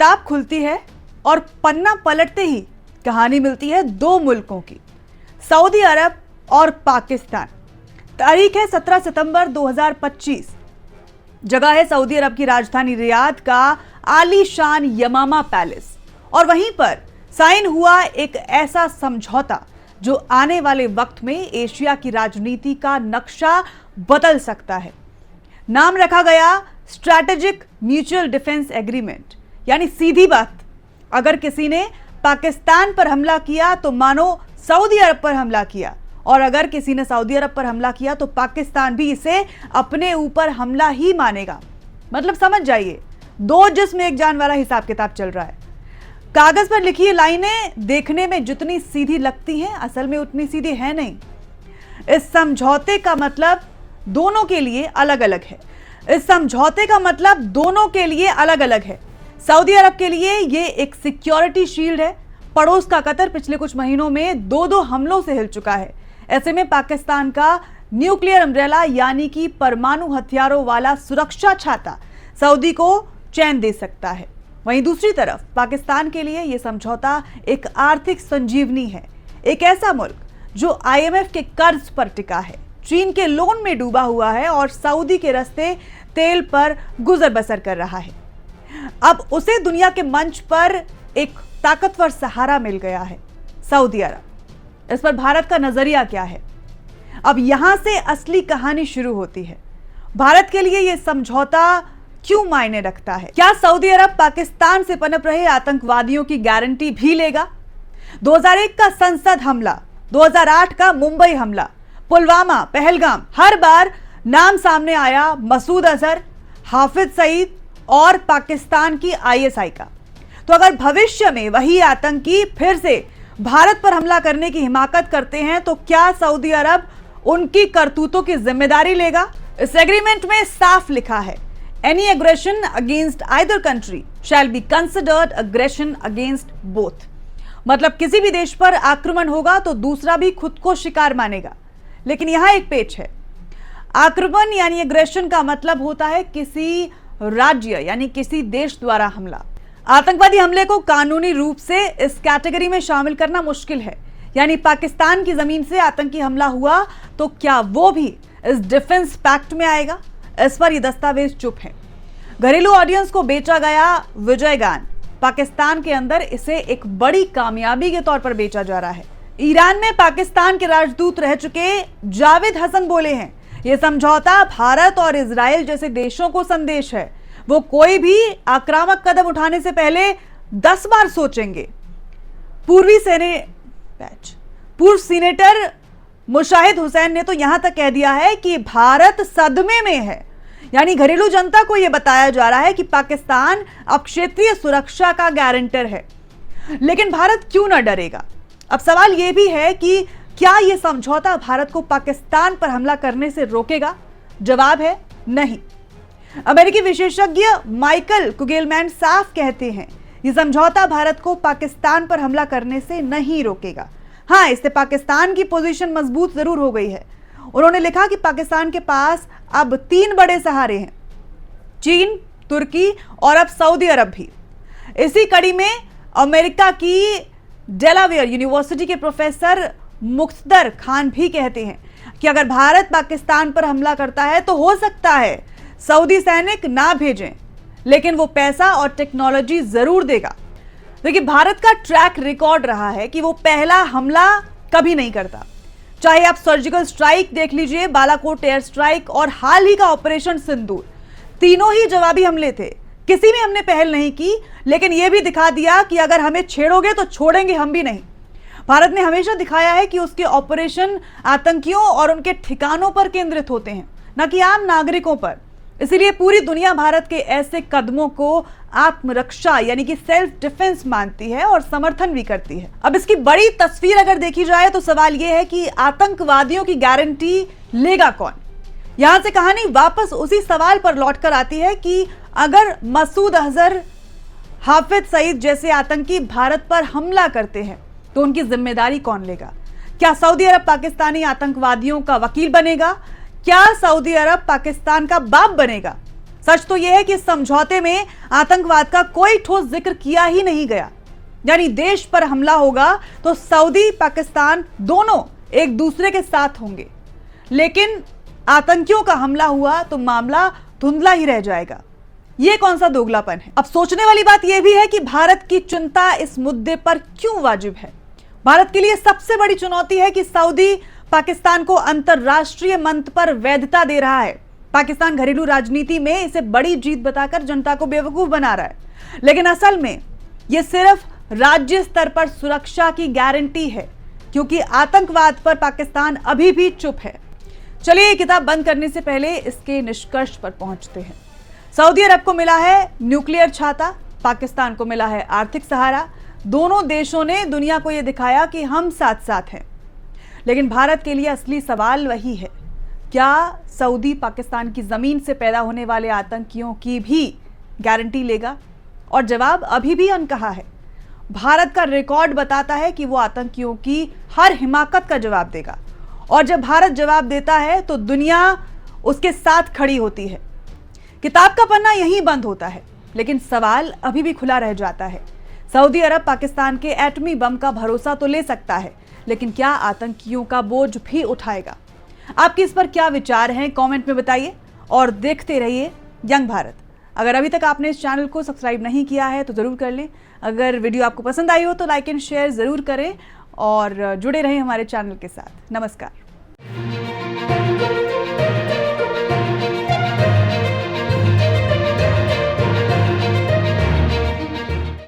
किताब खुलती है और पन्ना पलटते ही कहानी मिलती है दो मुल्कों की, सऊदी अरब और पाकिस्तान। तारीख है 17 सितंबर 2025। जगह है सऊदी अरब की राजधानी रियाद का आलीशान यमामा पैलेस। और वहीं पर साइन हुआ एक ऐसा समझौता जो आने वाले वक्त में एशिया की राजनीति का नक्शा बदल सकता है। नाम रखा गया स्ट्रैटेजिक म्यूचुअल डिफेंस एग्रीमेंट। यानी सीधी बात, अगर किसी ने पाकिस्तान पर हमला किया तो मानो सऊदी अरब पर हमला किया, और अगर किसी ने सऊदी अरब पर हमला किया तो पाकिस्तान भी इसे अपने ऊपर हमला ही मानेगा। मतलब समझ जाइए, दो जिस्म एक जान वाला हिसाब किताब चल रहा है। कागज पर लिखी ये लाइनें देखने में जितनी सीधी लगती हैं, असल में उतनी सीधी है नहीं। इस समझौते का मतलब दोनों के लिए अलग अलग है। इस समझौते का मतलब दोनों के लिए अलग अलग है। सऊदी अरब के लिए ये एक सिक्योरिटी शील्ड है। पड़ोस का कतर पिछले कुछ महीनों में दो हमलों से हिल चुका है। ऐसे में पाकिस्तान का न्यूक्लियर अम्ब्रेला यानी कि परमाणु हथियारों वाला सुरक्षा छाता सऊदी को चैन दे सकता है। वहीं दूसरी तरफ पाकिस्तान के लिए यह समझौता एक आर्थिक संजीवनी है। एक ऐसा मुल्क जो IMF के कर्ज पर टिका है, चीन के लोन में डूबा हुआ है और सऊदी के रास्ते तेल पर गुजर बसर कर रहा है। अब उसे दुनिया के मंच पर एक ताकतवर सहारा मिल गया है, सऊदी अरब। इस पर भारत का नजरिया क्या है? अब यहां से असली कहानी शुरू होती है। भारत के लिए यह समझौता क्यों मायने रखता है? क्या सऊदी अरब पाकिस्तान से पनप रहे आतंकवादियों की गारंटी भी लेगा? 2001 का संसद हमला, 2008 का मुंबई हमला, पुलवामा, पहलगाम, हर बार नाम सामने आया मसूद अजहर, हाफिज सईद और पाकिस्तान की ISI का। तो अगर भविष्य में वही आतंकी फिर से भारत पर हमला करने की हिमाकत करते हैं तो क्या सऊदी अरब उनकी करतूतों की जिम्मेदारी लेगा? इस एग्रीमेंट में साफ लिखा है, any aggression against either country shall be considered aggression against both. मतलब किसी भी देश पर आक्रमण होगा तो दूसरा भी खुद को शिकार मानेगा। लेकिन यहां एक पेच है। आक्रमण यानी एग्रेशन का मतलब होता है किसी राज्य यानी किसी देश द्वारा हमला। आतंकवादी हमले को कानूनी रूप से इस कैटेगरी में शामिल करना मुश्किल है। यानी पाकिस्तान की जमीन से आतंकी हमला हुआ तो क्या वो भी इस डिफेंस पैक्ट में आएगा? इस पर ये दस्तावेज चुप है। घरेलू ऑडियंस को बेचा गया विजयगान, पाकिस्तान के अंदर इसे एक बड़ी कामयाबी के तौर पर बेचा जा रहा है। ईरान में पाकिस्तान के राजदूत रह चुके जावेद हसन बोले हैं, यह समझौता भारत और इजराइल जैसे देशों को संदेश है। वो कोई भी आक्रामक कदम उठाने से पहले 10 बार सोचेंगे। पूर्व सीनेटर मुशाहिद हुसैन ने तो यहां तक कह दिया है कि भारत सदमे में है। यानी घरेलू जनता को यह बताया जा रहा है कि पाकिस्तान अब क्षेत्रीय सुरक्षा का गारंटर है। लेकिन भारत क्यों ना डरेगा? अब सवाल यह भी है कि क्या यह समझौता भारत को पाकिस्तान पर हमला करने से रोकेगा? जवाब है नहीं। अमेरिकी विशेषज्ञ माइकल कुगेलमैन साफ कहते हैं, यह समझौता भारत को पाकिस्तान पर हमला करने से नहीं रोकेगा। हाँ, इससे पाकिस्तान की पोजीशन मजबूत जरूर हो गई है। उन्होंने लिखा कि पाकिस्तान के पास अब 3 बड़े सहारे हैं, चीन, तुर्की और अब सऊदी अरब भी। इसी कड़ी में अमेरिका की डेलावेयर यूनिवर्सिटी के प्रोफेसर मुख्तदर खान भी कहते हैं कि अगर भारत पाकिस्तान पर हमला करता है तो हो सकता है सऊदी सैनिक ना भेजें, लेकिन वो पैसा और टेक्नोलॉजी जरूर देगा। देखिए, भारत का ट्रैक रिकॉर्ड रहा है कि वो पहला हमला कभी नहीं करता। चाहे आप सर्जिकल स्ट्राइक देख लीजिए, बालाकोट एयर स्ट्राइक और हाल ही का ऑपरेशन सिंदूर, तीनों ही जवाबी हमले थे। किसी में हमने पहल नहीं की, लेकिन यह भी दिखा दिया कि अगर हमें छेड़ोगे तो छोड़ेंगे हम भी नहीं। भारत ने हमेशा दिखाया है कि उसके ऑपरेशन आतंकियों और उनके ठिकानों पर केंद्रित होते हैं, न कि आम नागरिकों पर। इसीलिए पूरी दुनिया भारत के ऐसे कदमों को आत्मरक्षा यानी कि सेल्फ डिफेंस मानती है और समर्थन भी करती है। अब इसकी बड़ी तस्वीर अगर देखी जाए तो सवाल यह है कि आतंकवादियों की गारंटी लेगा कौन? यहां से कहानी वापस उसी सवाल पर लौटकर आती है कि अगर मसूद अजहर, हाफिज सईद जैसे आतंकी भारत पर हमला करते हैं तो उनकी जिम्मेदारी कौन लेगा? क्या सऊदी अरब पाकिस्तानी आतंकवादियों का वकील बनेगा? क्या सऊदी अरब पाकिस्तान का बाप बनेगा? सच तो यह है कि इस समझौते में आतंकवाद का कोई ठोस जिक्र किया ही नहीं गया। यानी देश पर हमला होगा तो सऊदी पाकिस्तान दोनों एक दूसरे के साथ होंगे, लेकिन आतंकियों का हमला हुआ तो मामला धुंधला ही रह जाएगा। यह कौन सा दोगलापन है? अब सोचने वाली बात यह भी है कि भारत की चिंता इस मुद्दे पर क्यों वाजिब है। भारत के लिए सबसे बड़ी चुनौती है कि सऊदी पाकिस्तान को अंतरराष्ट्रीय मंच पर वैधता दे रहा है। पाकिस्तान घरेलू राजनीति में इसे बड़ी जीत बताकर जनता को बेवकूफ बना रहा है, लेकिन असल में यह सिर्फ राज्य स्तर पर सुरक्षा की गारंटी है, क्योंकि आतंकवाद पर पाकिस्तान अभी भी चुप है। चलिए ये किताब बंद करने से पहले इसके निष्कर्ष पर पहुंचते हैं। सऊदी अरब को मिला है न्यूक्लियर छाता, पाकिस्तान को मिला है आर्थिक सहारा। दोनों देशों ने दुनिया को यह दिखाया कि हम साथ साथ हैं। लेकिन भारत के लिए असली सवाल वही है, क्या सऊदी पाकिस्तान की जमीन से पैदा होने वाले आतंकियों की भी गारंटी लेगा? और जवाब अभी भी अनकहा है। भारत का रिकॉर्ड बताता है कि वो आतंकियों की हर हिमाकत का जवाब देगा, और जब भारत जवाब देता है तो दुनिया उसके साथ खड़ी होती है। किताब का पन्ना यहीं बंद होता है, लेकिन सवाल अभी भी खुला रह जाता है। सऊदी अरब पाकिस्तान के एटमी बम का भरोसा तो ले सकता है, लेकिन क्या आतंकियों का बोझ भी उठाएगा? आपके इस पर क्या विचार हैं, कमेंट में बताइए और देखते रहिए यंग भारत। अगर अभी तक आपने इस चैनल को सब्सक्राइब नहीं किया है तो जरूर कर लें। अगर वीडियो आपको पसंद आई हो तो लाइक एंड शेयर जरूर करें और जुड़े रहें हमारे चैनल के साथ। नमस्कार।